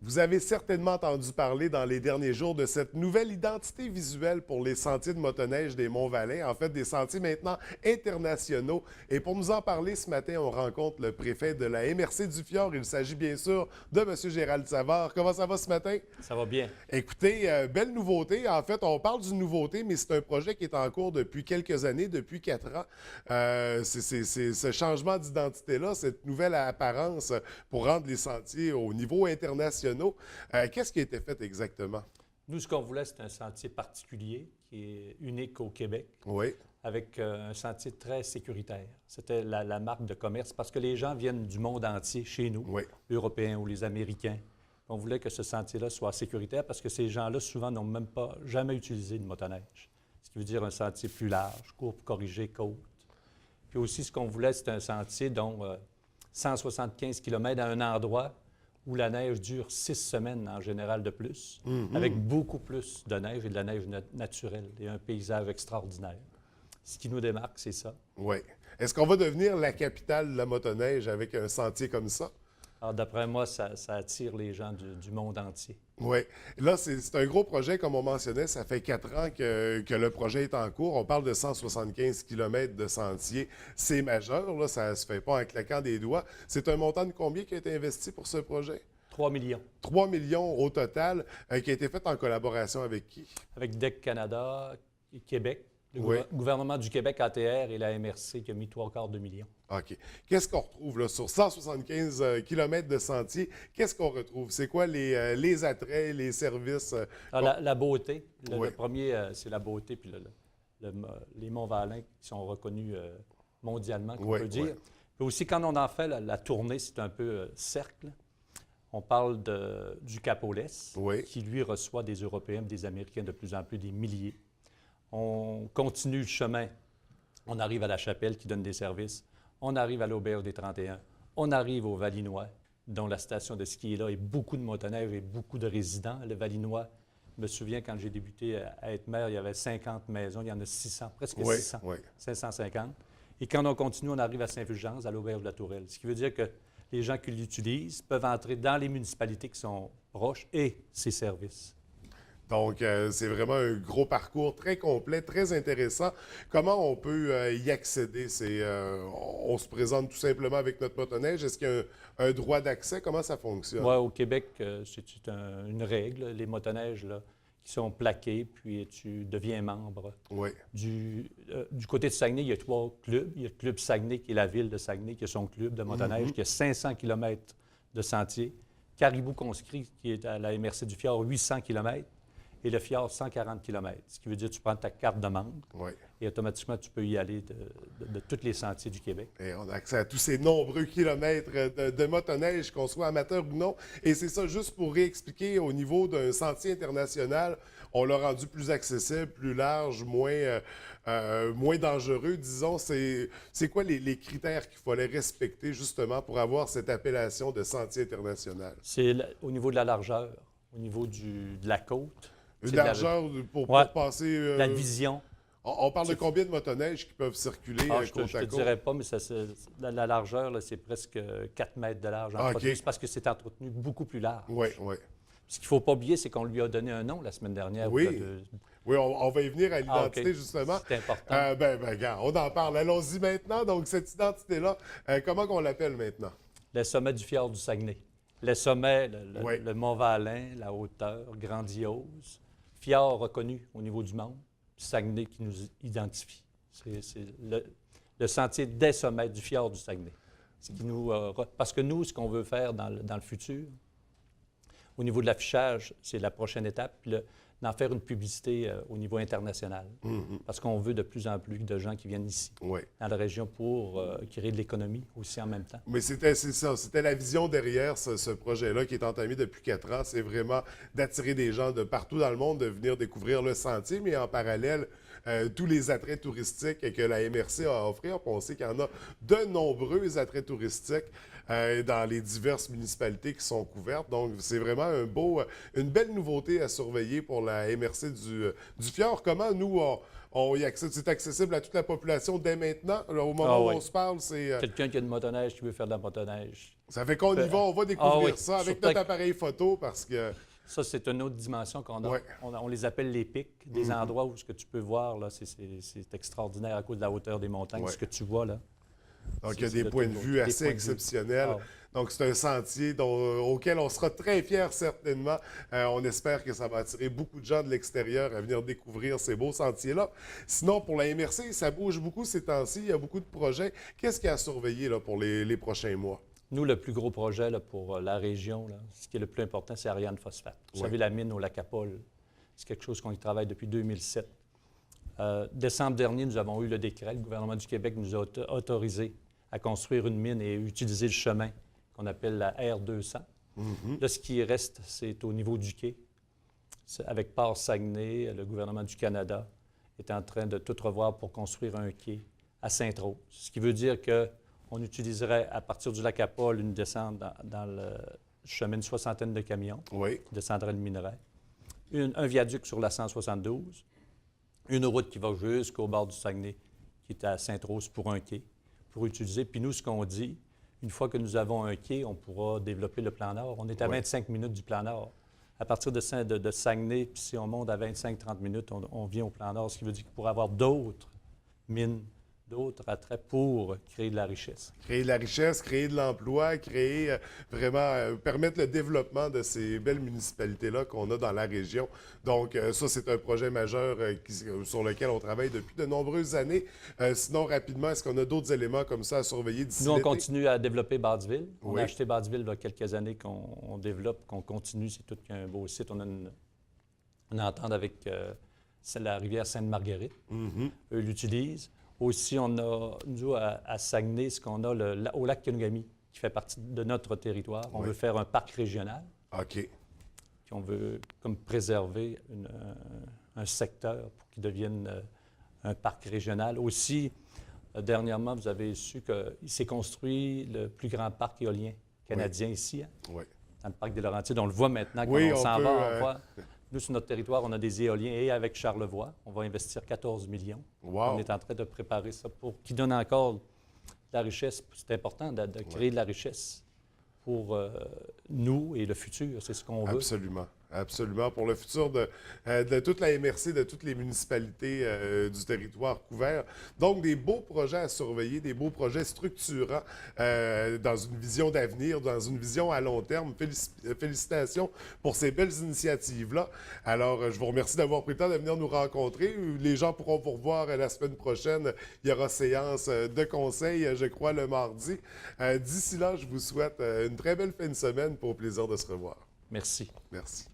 Vous avez certainement entendu parler dans les derniers jours de cette nouvelle identité visuelle pour les sentiers de motoneige des Monts-Valin, en fait des sentiers maintenant internationaux. Et pour nous en parler ce matin, on rencontre le préfet de la MRC du Fjord. Il s'agit bien sûr de M. Gérald Savard. Comment ça va ce matin? Ça va bien. Écoutez, belle nouveauté. En fait, on parle d'une nouveauté, mais c'est un projet qui est en cours depuis quelques années, depuis 4 ans. C'est ce changement d'identité-là, cette nouvelle apparence pour rendre les sentiers au niveau international. Qu'est-ce qui a été fait exactement? Nous, ce qu'on voulait, c'est un sentier particulier qui est unique au Québec, Oui. avec un sentier très sécuritaire. C'était la marque de commerce parce que les gens viennent du monde entier chez nous, Oui. Européens ou les Américains. On voulait que ce sentier-là soit sécuritaire parce que ces gens-là, souvent, n'ont même pas jamais utilisé de motoneige. Ce qui veut dire un sentier plus large, court pour corriger côte. Puis aussi, ce qu'on voulait, c'est un sentier dont 175 km à un endroit où la neige dure 6 semaines en général de plus, avec beaucoup plus de neige et de la neige naturelle et un paysage extraordinaire. Ce qui nous démarque, c'est ça. Oui. Est-ce qu'on va devenir la capitale de la motoneige avec un sentier comme ça? Alors, d'après moi, ça attire les gens du monde entier. Oui. Là, c'est un gros projet, comme on mentionnait. Ça fait 4 ans que le projet est en cours. On parle de 175 km de sentier. C'est majeur, là. Ça ne se fait pas en claquant des doigts. C'est un montant de combien qui a été investi pour ce projet? 3 millions. 3 millions au total, qui a été fait en collaboration avec qui? Avec DEC Canada, Québec, le Oui. gouvernement du Québec, ATR et la MRC qui a mis 3/4 de millions. OK. Qu'est-ce qu'on retrouve là, sur 175 km de sentier? Qu'est-ce qu'on retrouve? C'est quoi les attraits, les services? Alors, la beauté. Oui. Le premier, c'est la beauté, puis les Monts-Valin qui sont reconnus mondialement, qu'on Oui, peut dire. oui. Puis aussi, quand on en fait la tournée, c'est un peu cercle. On parle du Cap-Olès, Oui. qui, lui, reçoit des Européens et des Américains de plus en plus, des milliers. On continue le chemin. On arrive à la Chapelle, qui donne des services. On arrive à l'Auberge des 31. On arrive au Valinois, dont la station de ski est là, et beaucoup de motoneiges et beaucoup de résidents. Le Valinois, je me souviens, quand j'ai débuté à être maire, il y avait 50 maisons. Il y en a 600, presque Oui, 600, oui. 550. Et quand on continue, on arrive à Saint-Fulgence, à l'Auberge de la Tourelle. Ce qui veut dire que les gens qui l'utilisent peuvent entrer dans les municipalités qui sont proches et ses services. Donc, c'est vraiment un gros parcours très complet, très intéressant. Comment on peut y accéder? On se présente tout simplement avec notre motoneige. Est-ce qu'il y a un droit d'accès? Comment ça fonctionne? Moi, au Québec, c'est une règle. Les motoneiges là, qui sont plaqués, puis tu deviens membre. Oui. Du côté de Saguenay, il y a 3 clubs. Il y a le club Saguenay, qui est la ville de Saguenay, qui a son club de motoneige, qui a 500 km de sentier. Caribou-Conscrit, qui est à la MRC du Fjord, 800 km. Et le Fjord, 140 km. Ce qui veut dire que tu prends ta carte de membre Oui. et automatiquement, tu peux y aller de tous les sentiers du Québec. Et on a accès à tous ces nombreux kilomètres de motoneige, qu'on soit amateur ou non. Et c'est ça, juste pour réexpliquer, au niveau d'un sentier international, on l'a rendu plus accessible, plus large, moins dangereux, disons. C'est quoi les critères qu'il fallait respecter, justement, pour avoir cette appellation de sentier international? C'est au niveau de la largeur, au niveau de la côte. Une C'est de la- largeur pour Ouais. passer... La vision. On parle de combien de motoneiges qui peuvent circuler Je côte te à côte? dirais pas, mais la largeur, là, c'est presque 4 mètres de large. Ah, OK. C'est parce que c'est entretenu beaucoup plus large. Oui, oui. Ce qu'il ne faut pas oublier, c'est qu'on lui a donné un nom la semaine dernière. Oui. Oui, on va y venir à l'identité, OK. justement. C'est important. Regarde, on en parle. Allons-y maintenant. Donc, cette identité-là, comment qu'on l'appelle maintenant? Le sommet du fjord du Saguenay. Le sommet, Oui. le Mont-Valin, la hauteur grandiose. Fjord reconnu au niveau du monde. Saguenay qui nous identifie. C'est le sentier des sommets du fjord du Saguenay. Ce qui parce que nous, ce qu'on veut faire dans le futur, au niveau de l'affichage, c'est la prochaine étape, puis d'en faire une publicité au niveau international. Parce qu'on veut de plus en plus de gens qui viennent ici, Oui. dans la région, pour créer de l'économie aussi en même temps. Mais c'est ça, c'était la vision derrière ce projet-là qui est entamé depuis 4 ans. C'est vraiment d'attirer des gens de partout dans le monde, de venir découvrir le sentier, mais en parallèle, tous les attraits touristiques que la MRC a à offrir. Puis on sait qu'il y en a de nombreux attraits touristiques dans les diverses municipalités qui sont couvertes. Donc, c'est vraiment une belle nouveauté à surveiller pour la MRC du Fjord. Comment nous, on y accède? C'est accessible à toute la population dès maintenant. Là, au moment où on se parle, c'est... Quelqu'un qui a une motoneige, qui veut faire de la motoneige. Ça fait qu'on y va, on va découvrir ça avec Surtout notre appareil photo parce que... Ça, c'est une autre dimension qu'on a. Ouais. On les appelle les pics, des endroits où ce que tu peux voir, là, c'est extraordinaire à cause de la hauteur des montagnes, ce que tu vois là. Donc, il y a des points de vue assez exceptionnels. Donc, c'est un sentier auquel on sera très fiers, certainement. On espère que ça va attirer beaucoup de gens de l'extérieur à venir découvrir ces beaux sentiers-là. Sinon, pour la MRC, ça bouge beaucoup ces temps-ci. Il y a beaucoup de projets. Qu'est-ce qu'il y a à surveiller là, pour les prochains mois? Nous, le plus gros projet là, pour la région, là, ce qui est le plus important, c'est Ariane Phosphate. Vous savez, la mine au Lac-Apol, c'est quelque chose qu'on y travaille depuis 2007. Décembre dernier, nous avons eu le décret. Le gouvernement du Québec nous a autorisé à construire une mine et utiliser le chemin qu'on appelle la R200. Là, ce qui reste, c'est au niveau du quai. Avec Port-Saguenay, le gouvernement du Canada est en train de tout revoir pour construire un quai à Sainte-Rose. Ce qui veut dire qu'on utiliserait, à partir du Lac-Apol, une descente dans le chemin, une soixantaine de camions qui descendraient le minerai. Un viaduc sur la 172. Une route qui va jusqu'au bord du Saguenay, qui est à Sainte-Rose pour un quai, pour utiliser. Puis nous, ce qu'on dit, une fois que nous avons un quai, on pourra développer le plan Nord. On est à 25 minutes du plan Nord. À partir de Saguenay, puis si on monte à 25-30 minutes, on vient au plan Nord, ce qui veut dire qu'il pourrait y avoir d'autres mines, d'autres attraits pour créer de la richesse. Créer de la richesse, créer de l'emploi, permettre le développement de ces belles municipalités-là qu'on a dans la région. Donc, ça, c'est un projet majeur sur lequel on travaille depuis de nombreuses années. Sinon, rapidement, est-ce qu'on a d'autres éléments comme ça à surveiller d'ici l'été? Nous, on continue à développer Bardeville. On a acheté Bardeville il y a quelques années qu'on développe, qu'on continue. C'est tout un beau site. On a une entente avec la rivière Sainte-Marguerite. Eux l'utilisent. Aussi, on a, nous, à Saguenay, ce qu'on a au lac Kenogami, qui fait partie de notre territoire. On veut faire un parc régional. OK. Puis on veut comme préserver un secteur pour qu'il devienne un parc régional. Aussi, dernièrement, vous avez su qu'il s'est construit le plus grand parc éolien canadien ici, dans le parc des Laurentides. On le voit maintenant quand on s'en va. On voit. Nous, sur notre territoire, on a des éoliens et avec Charlevoix, on va investir 14 millions. On est en train de préparer ça pour qui donne encore de la richesse. C'est important de créer de la richesse pour nous et le futur. C'est ce qu'on veut. Absolument. Absolument. Pour le futur de toute la MRC, de toutes les municipalités du territoire couvert. Donc, des beaux projets à surveiller, des beaux projets structurants dans une vision d'avenir, dans une vision à long terme. Félicitations pour ces belles initiatives-là. Alors, je vous remercie d'avoir pris le temps de venir nous rencontrer. Les gens pourront vous revoir la semaine prochaine. Il y aura séance de conseil, je crois, le mardi. D'ici là, je vous souhaite une très belle fin de semaine pour au plaisir de se revoir. Merci. Merci.